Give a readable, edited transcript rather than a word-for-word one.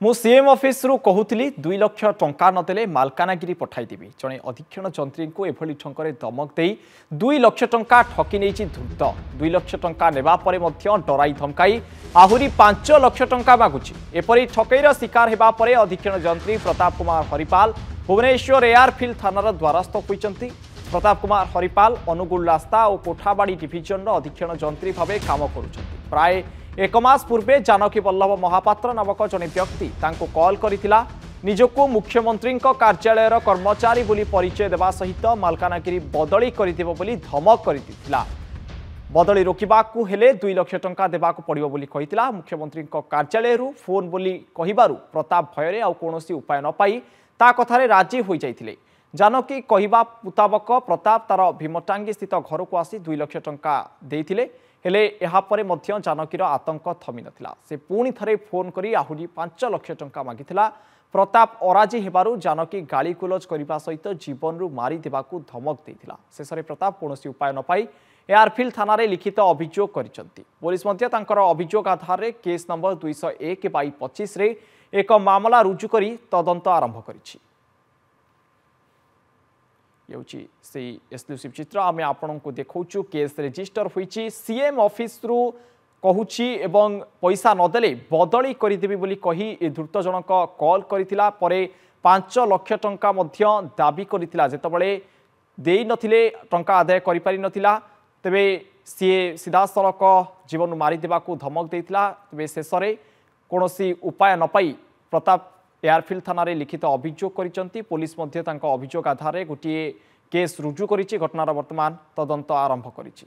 मु CM office रु कहूली 2 लाख टंका नदेले मालकानगिरी पठाईदेवी जड़े अधीक्षण जंत्री को एभली ठंकर दमक दे 2 लाख टंका ठकी नहीं धूर्त 2 लाख टंका नेबा परे मध्य डराई धमकाई आहुरी 5 लाख टंका मागुची एपरी ठकईर शिकार हेबा परे अधीक्षण जंत्री प्रताप कुमार हरिपाल भुवनेश्वर एयरफिल्ड थानार द्वारस्थ होइचंती। प्रताप कुमार हरिपाल अनुगुल रास्ता और कोठाबाड़ी डिविजन अधीक्षण जंत्री भाव काम करुछंती। प्राय 1 मास पूर्वे जानकी वल्लभ महापात्र नामक जड़े व्यक्ति तांको कॉल करिथिला निजको मुख्यमंत्री कार्यालय कर्मचारी बोली परिचय देवा सहित मालकानगिरी बदली करदेव बोली धमक करथिला। बदली रोकबाकू हेले 2 लाख टंका देबाकू पड़िबो बोली कहिथिला। मुख्यमंत्री कार्यालय फोन बोली कहिबारु प्रताप भୟରେ आउ कोनोसी उपाय न पाई ता कथारे राजी होई जाइथिले। जानकी कहिबा मुताबक प्रताप तार भीमटांगी स्थित घर को आसी 2 लाख टंका देइथिले हेले एहा परे मध्य जानकीर आतंक थमी नथिला। से पुणी थरे फोन करी आहुरी 5 लाख टंका मागिथिला। प्रताप अराजी हेबारु जानकी गाली गुलज करने सहित जीवन रु मारी देबाकू धमक देइथिला। शेषरे प्रताप कोनोसी उपाय न पाई एयरफिल्ड थाना रे लिखित अभियोग करिसंती। पुलिस मध्य तांकर अभियोग आधार रे केस नंबर 201/25 रे एक मामला रुजु करी तदंत आरंभ करिछि। से एक्सक्लूसिव चित्र आम आपण को देखु केस रजिस्टर होईची। सीएम ऑफिस रु कहूची एवं पैसा नदेले बदली करदेवी बोली कही ए धूर्त जनक कॉल करिथिला परे 5 लाख टंका मध्य दाबी करिथिला। जेतबळे देई नथिले टंका आदाय करि पारि नथिला तबे सी सीधा सड़क जीवन मारी देबाकू धमक देइथिला। तबे शेषरे कोनोसी उपाय न पाई प्रताप एयरफिल्ड थाना रे लिखित अभियोग करिसंती। पुलिस मध्य तांको अभियोग आधार रे गोटे केस रुजु करिछि। घटनार वर्तमान तदंत आरंभ करिछि।